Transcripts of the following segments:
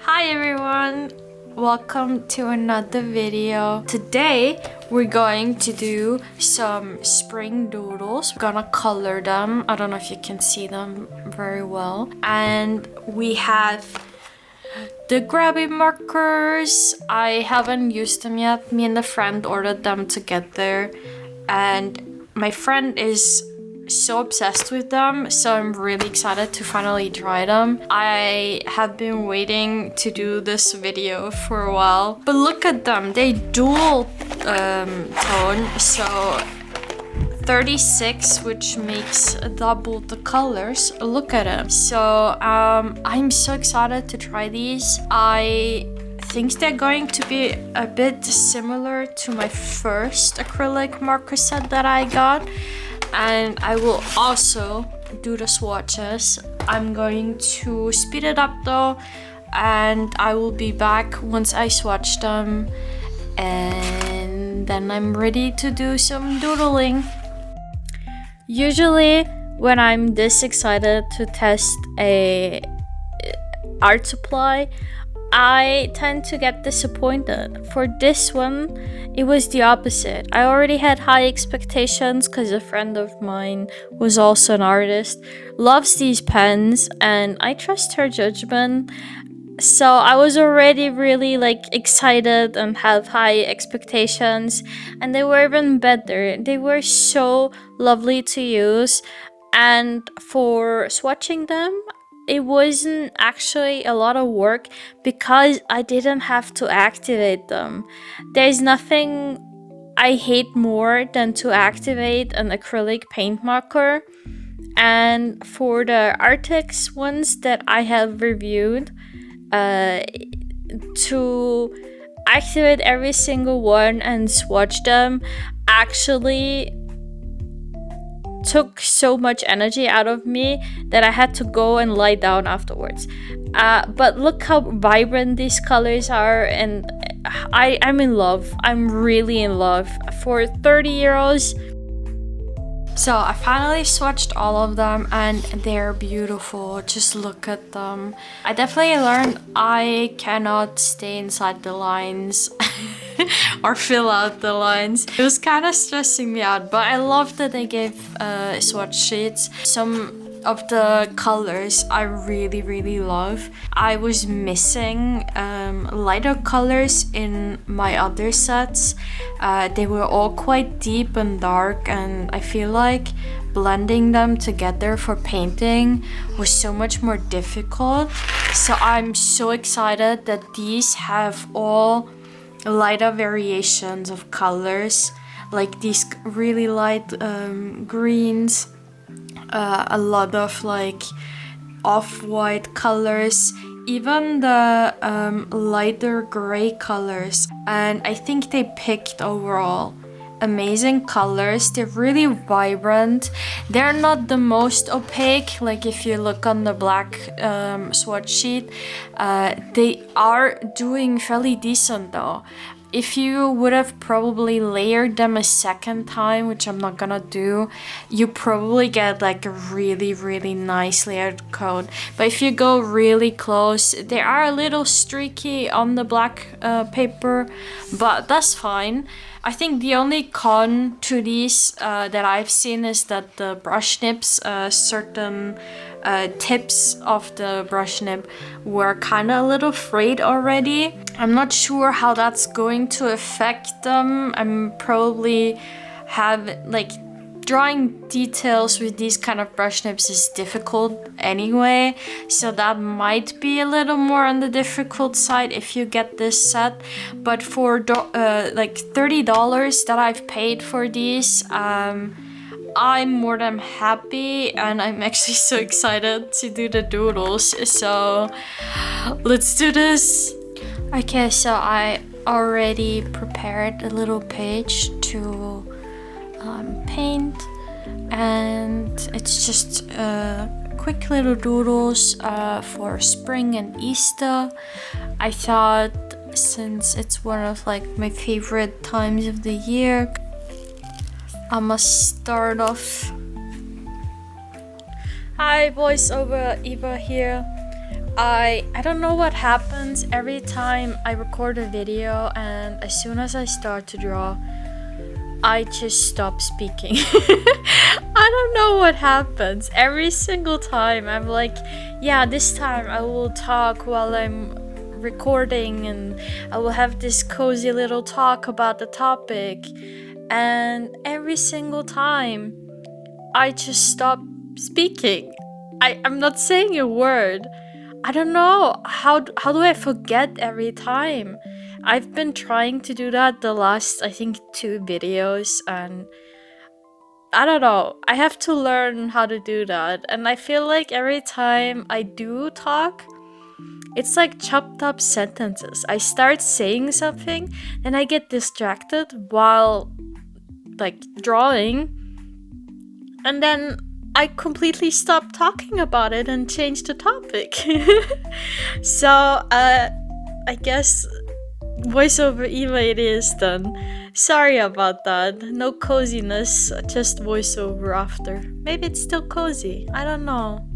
Hi everyone! Welcome to another video. Today we're going to do some spring doodles. We're gonna color them. I don't know if you can see them very well. And we have the Grabie markers. I haven't used them yet. Me and a friend ordered them together. And my friend is so obsessed with them, so I'm really excited to finally try them. I have been waiting to do this video for a while, but look at them. They dual tone, so 36, which makes double the colors. Look at them. So I'm so excited to try these. I think they're going to be a bit similar to my first acrylic marker set that I got. And I will also do the swatches. I'm going to speed it up though, and I will be back once I swatch them, and then I'm ready to do some doodling. Usually when I'm this excited to test a art supply, I tend to get disappointed. For this one, it was the opposite. I already had high expectations because a friend of mine was also an artist, loves these pens, and I trust her judgment. So I was already really excited and have high expectations, and they were even better. They were so lovely to use, and for swatching them, it wasn't actually a lot of work because I didn't have to activate them. There's nothing I hate more than to activate an acrylic paint marker. And for the Artix ones that I have reviewed, to activate every single one and swatch them actually took so much energy out of me that I had to go and lie down afterwards. But look how vibrant these colors are, and I'm in love. I'm really in love. For 30 euros. So I finally swatched all of them and they're beautiful. Just look at them. I definitely learned I cannot stay inside the lines or fill out the lines. It was kind of stressing me out, but I love that they gave swatch sheets. Some of the colors I really love. I was missing lighter colors in my other sets. They were all quite deep and dark, and I feel like blending them together for painting was so much more difficult. So I'm so excited that these have all lighter variations of colors, like these really light greens, a lot of off-white colors, even the lighter gray colors. And I think they picked overall amazing colors. They're really vibrant. They're not the most opaque, like if you look on the black swatch sheet. They are doing fairly decent though. If you would have probably layered them a second time, which I'm not gonna do, you probably get a really nice layered coat. But if you go really close, they are a little streaky on the black paper, but that's fine. I think the only con to these that I've seen is that the brush nips, certain tips of the brush nib were kind of a little frayed already. I'm not sure how that's going to affect them. I'm probably drawing details with these kind of brush nibs is difficult anyway, so that might be a little more on the difficult side if you get this set. But for $30 that I've paid for these, I'm more than happy, and I'm actually so excited to do the doodles. So let's do this. Okay, so I already prepared a little page to paint, and it's just quick little doodles for spring and Easter. I thought, since it's one of my favorite times of the year, I must start off. Hi, voiceover Eva here. I don't know what happens every time I record a video, and as soon as I start to draw, I just stop speaking. I don't know what happens. Every single time I'm like, yeah, this time I will talk while I'm recording, and I will have this cozy little talk about the topic. And every single time I just stop speaking. I'm not saying a word. I don't know. How do I forget every time? I've been trying to do that the last, I think, 2 videos, and I don't know. I have to learn how to do that. And I feel like every time I do talk, it's like chopped up sentences. I start saying something, then I get distracted while like drawing, and then I completely stop talking about it and change the topic. So, I guess voiceover Eva it is then. Sorry about that. No coziness, just voiceover after. Maybe it's still cozy. I don't know.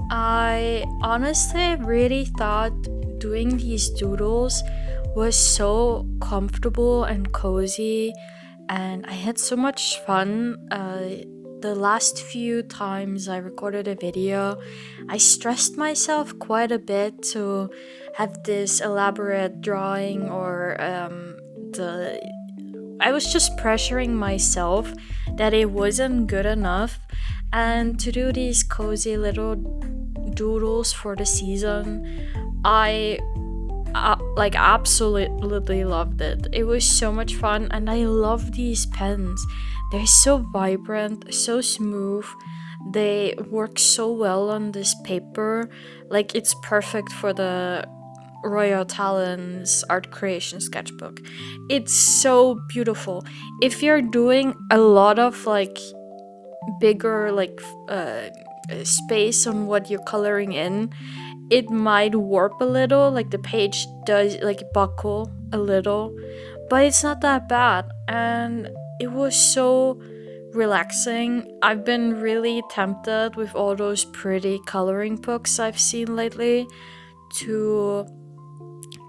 I honestly really thought doing these doodles was so comfortable and cozy, and I had so much fun. The last few times I recorded a video, I stressed myself quite a bit to have this elaborate drawing, or the I was just pressuring myself that it wasn't good enough. And to do these cozy little doodles for the season, I like absolutely loved it. It was so much fun, and I love these pens. They're so vibrant, so smooth. They work so well on this paper. Like, it's perfect for the Royal Talons art creation sketchbook. It's so beautiful. If you're doing a lot of like bigger space on what you're coloring in, it might warp a little, like the page does like buckle a little, but it's not that bad, and it was so relaxing. I've been really tempted with all those pretty coloring books I've seen lately to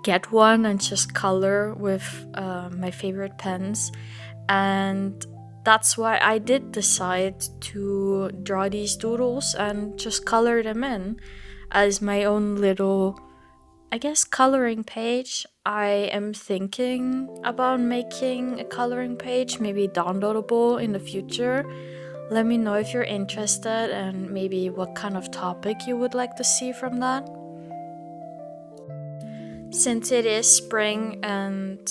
get one and just color with my favorite pens, and that's why I did decide to draw these doodles and just color them in as my own little, I guess, coloring page. I am thinking about making a coloring page, maybe downloadable in the future. Let me know if you're interested, and maybe what kind of topic you would like to see from that. Since it is spring and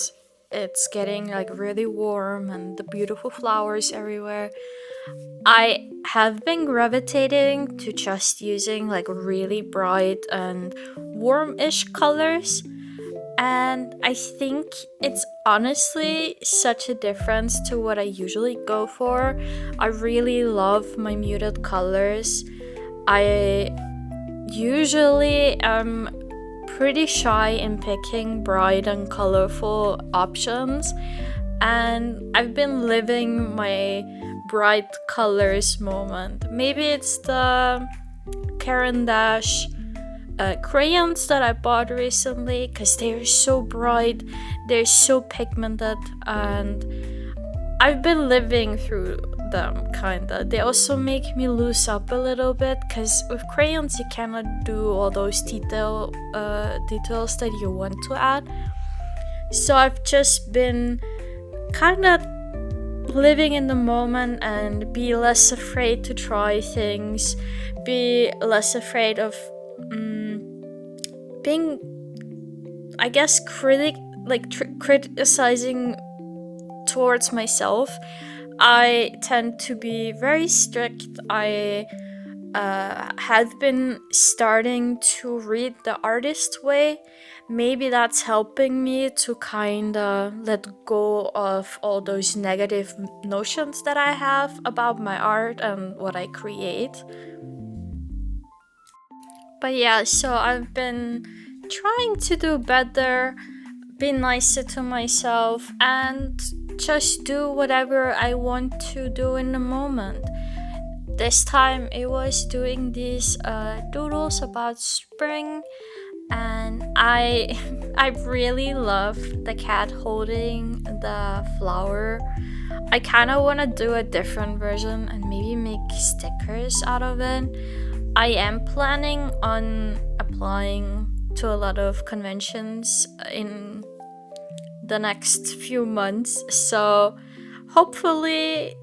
it's getting like really warm and the beautiful flowers everywhere, I have been gravitating to just using like really bright and warm-ish colors, and I think it's honestly such a difference to what I usually go for. I really love my muted colors. I usually am pretty shy in picking bright and colorful options, and I've been living my bright colors moment. Maybe it's the Caran d'Ache crayons that I bought recently, because they're so bright, they're so pigmented, and I've been living through them kinda. They also make me loose up a little bit, because with crayons you cannot do all those details that you want to add. So I've just been kinda living in the moment and be less afraid to try things, be less afraid of being, I guess, criticizing towards myself. I tend to be very strict. I have been starting to read The Artist Way. Maybe that's helping me to kinda let go of all those negative notions that I have about my art and what I create. But yeah, so I've been trying to do better, be nicer to myself, and just do whatever I want to do in the moment. this time it was doing these doodles about spring, and I I really love the cat holding the flower. I kind of want to do a different version and maybe make stickers out of it. I am planning on applying to a lot of conventions in the next few months, so hopefully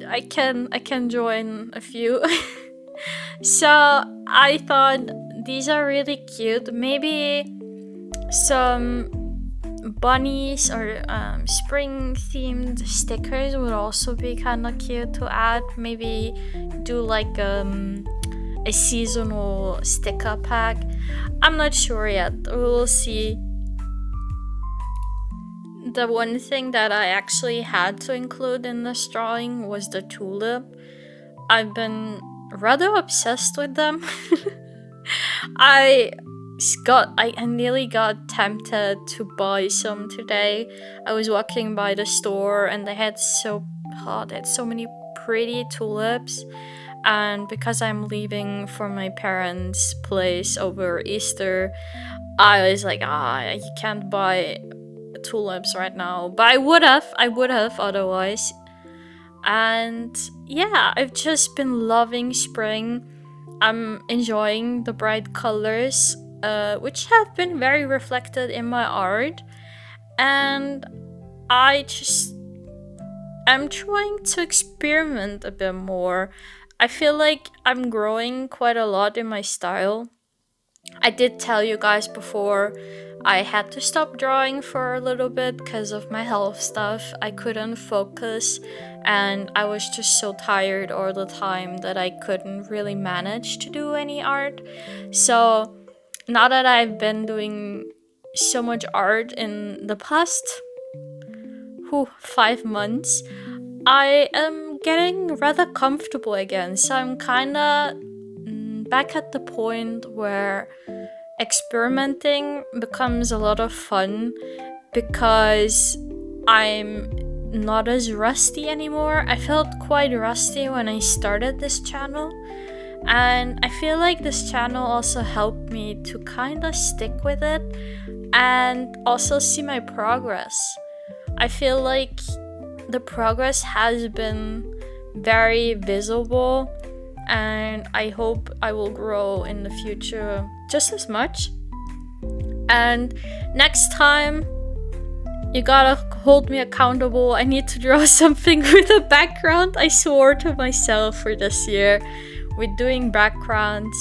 I can join a few. So I thought these are really cute. Maybe some bunnies or spring themed stickers would also be kind of cute to add. Maybe do like a seasonal sticker pack. I'm not sure yet. We'll see. The one thing that I actually had to include in this drawing was the tulip. I've been rather obsessed with them. I nearly got tempted to buy some today. I was walking by the store and they had so many pretty tulips, and because I'm leaving for my parents' place over Easter, I was like, you can't buy tulips right now. But I would have otherwise. And yeah, I've just been loving spring. I'm enjoying the bright colors, which have been very reflected in my art. And I'm trying to experiment a bit more. I feel like I'm growing quite a lot in my style. I did tell you guys before I had to stop drawing for a little bit because of my health stuff. I couldn't focus and I was just so tired all the time that I couldn't really manage to do any art. So now that I've been doing so much art in the past 5 months, I am getting rather comfortable again. So I'm kind of back at the point where experimenting becomes a lot of fun because I'm not as rusty anymore. I felt quite rusty when I started this channel, and I feel like this channel also helped me to kind of stick with it and also see my progress. I feel like the progress has been very visible, and I hope I will grow in the future just as much. And next time, you gotta hold me accountable. I need to draw something with a background. I swore to myself for this year with doing backgrounds,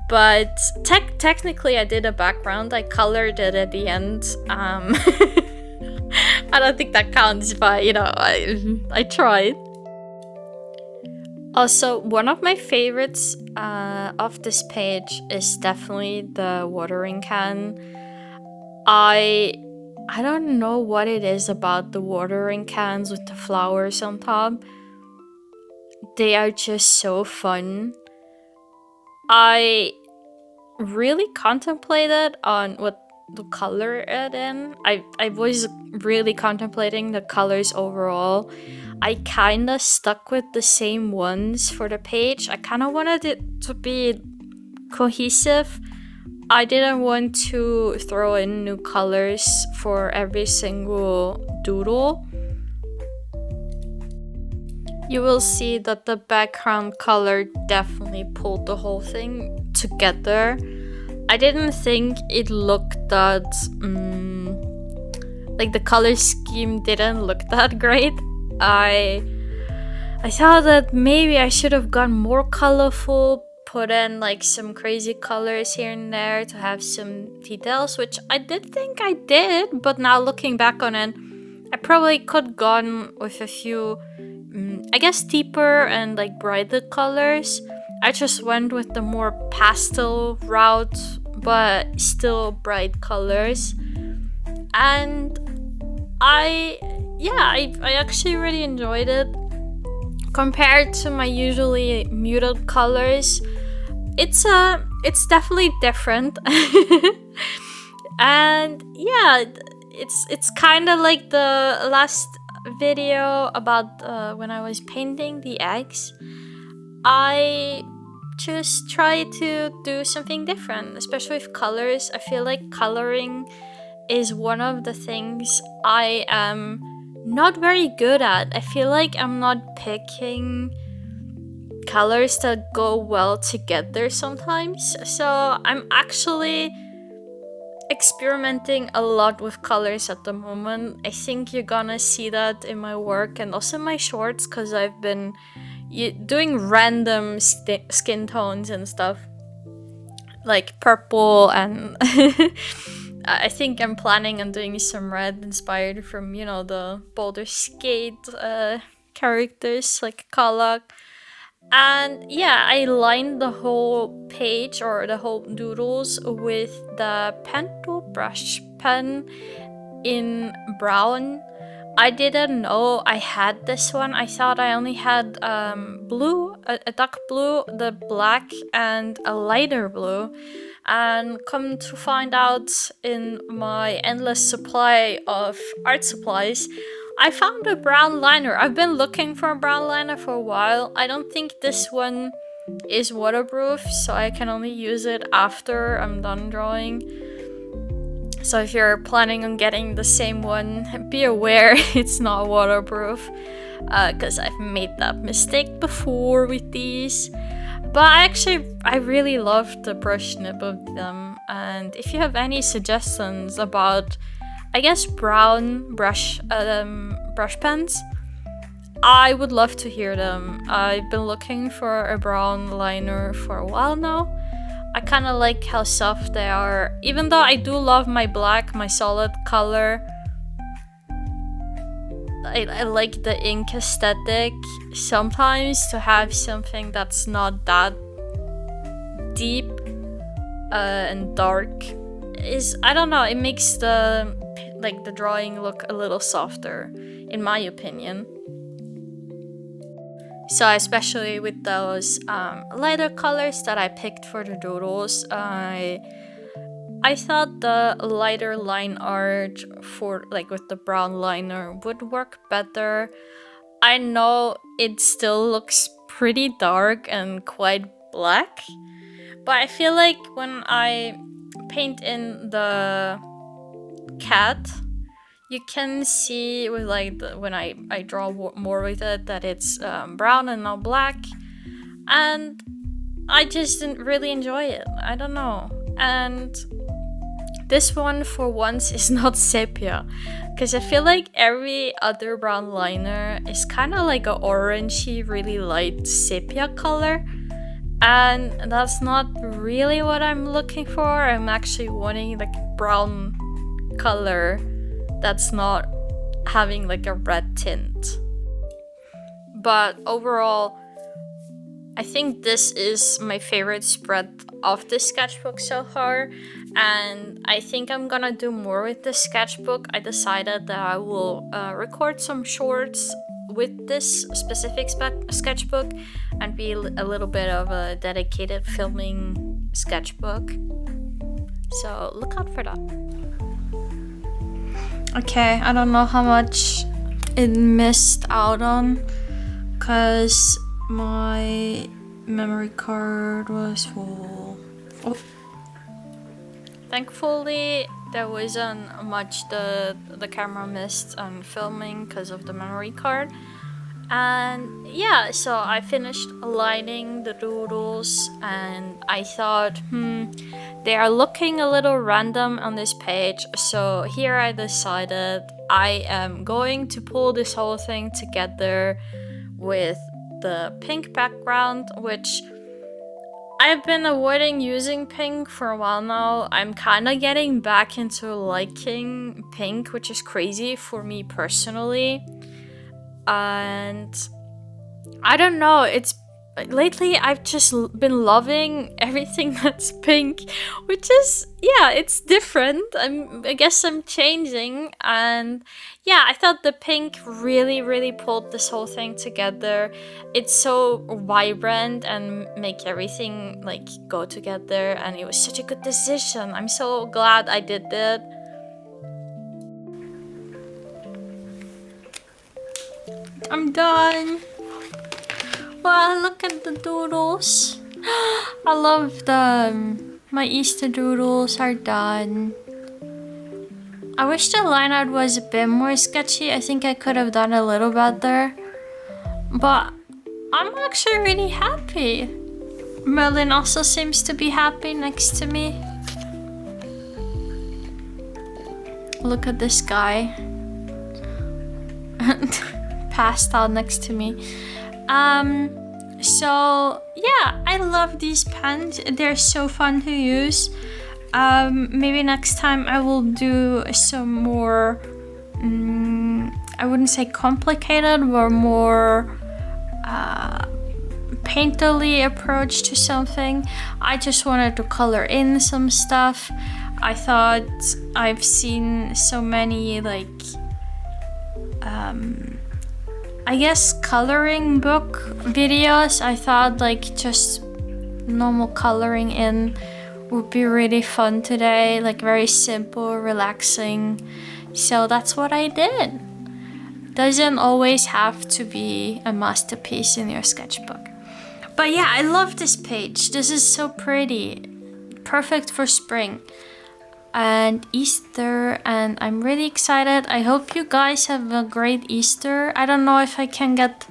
but technically I did a background. I colored it at the end. I don't think that counts, but I tried. Also, one of my favorites of this page is definitely the watering can. I don't know what it is about the watering cans with the flowers on top. They are just so fun. I really contemplated on what to color it in. I was really contemplating the colors overall. I kind of stuck with the same ones for the page. I kind of wanted it to be cohesive. I didn't want to throw in new colors for every single doodle. You will see that the background color definitely pulled the whole thing together. I didn't think it looked that... like the color scheme didn't look that great. I thought that maybe I should have gone more colorful, put in like some crazy colors here and there to have some details, which I did think I did, but now looking back on it, I probably could gone with a few, I guess, deeper and like brighter colors. I just went with the more pastel route, but still bright colors. And I actually really enjoyed it. Compared to my usually muted colors, it's definitely different. And yeah, it's kind of like the last video about when I was painting the eggs. I just try to do something different, especially with colors. I feel like coloring is one of the things I am not very good at. I feel like I'm not picking colors that go well together sometimes. So I'm actually experimenting a lot with colors at the moment. I think you're gonna see that in my work and also in my shorts, because I've been doing random skin tones and stuff, like purple, and I think I'm planning on doing some red inspired from, you know, the Boulder Skate characters like Kalak. And yeah, I lined the whole page or the whole doodles with the pen tool brush pen in brown. I didn't know I had this one. I thought I only had blue, a dark blue, the black, and a lighter blue. And come to find out, in my endless supply of art supplies, I found a brown liner. I've been looking for a brown liner for a while. I don't think this one is waterproof, so I can only use it after I'm done drawing. So if you're planning on getting the same one, be aware it's not waterproof, because I've made that mistake before with these. But I really love the brush nib of them, and if you have any suggestions about, I guess, brown brush pens, I would love to hear them. I've been looking for a brown liner for a while now. I kind of like how soft they are, even though I do love my black, my solid color. I like the ink aesthetic. Sometimes to have something that's not that deep and dark is, I don't know, it makes the drawing look a little softer, in my opinion. So especially with those lighter colors that I picked for the doodles, I thought the lighter line art for with the brown liner would work better. I know it still looks pretty dark and quite black, but I feel like when I paint in the cat, you can see with when I draw more with it that it's brown and not black, and I just didn't really enjoy it. I don't know. And this one for once is not sepia, because I feel like every other brown liner is kind of like a orangey, really light sepia color, and that's not really what I'm looking for. I'm actually wanting like brown color that's not having like a red tint. But overall, I think this is my favorite spread of the sketchbook so far, and I think I'm gonna do more with the sketchbook. I decided that I will record some shorts with this specific sketchbook and be a little bit of a dedicated filming sketchbook. So look out for that. Okay, I don't know how much it missed out on, because my memory card was full. Oh. Thankfully, there wasn't much the camera missed on filming because of the memory card. And yeah, so I finished aligning the doodles, and I thought, they are looking a little random on this page. So here I decided I am going to pull this whole thing together with the pink background, which I've been avoiding using pink for a while now. I'm kind of getting back into liking pink, which is crazy for me personally. And I don't know, it's lately I've just been loving everything that's pink, which is, yeah, it's different. I guess I'm changing, and yeah, I thought the pink really pulled this whole thing together. It's so vibrant and make everything like go together, and it was such a good decision. I'm so glad I did that. I'm done. Wow, look at the doodles. I love them. My Easter doodles are done. I wish the line art was a bit more sketchy. I think I could have done a little better. But I'm actually really happy. Merlin also seems to be happy next to me. Look at this guy. Passed out next to me. So yeah, I love these pens. They're so fun to use. Maybe next time I will do some more, I wouldn't say complicated, but more painterly approach to something. I just wanted to color in some stuff. I thought I've seen so many like I guess coloring book videos. I thought like just normal coloring in would be really fun today, like very simple, relaxing. So that's what I did. Doesn't always have to be a masterpiece in your sketchbook. But yeah, I love this page. This is so pretty. Perfect for spring and Easter, and I'm really excited. I hope you guys have a great Easter. I don't know if I can get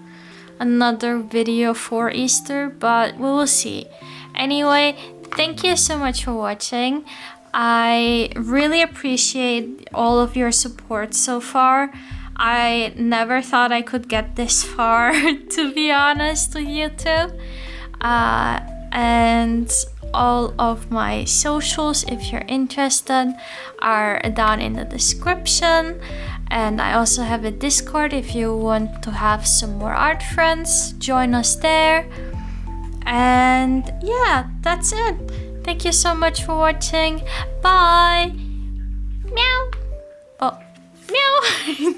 another video for Easter, but we will see. Anyway, thank you so much for watching. I really appreciate all of your support so far. I never thought I could get this far, to be honest, with YouTube. And all of my socials, if you're interested, are down in the description. And I also have a Discord if you want to have some more art friends. Join us there. And yeah, that's it. Thank you so much for watching. Bye. Meow. Oh, meow.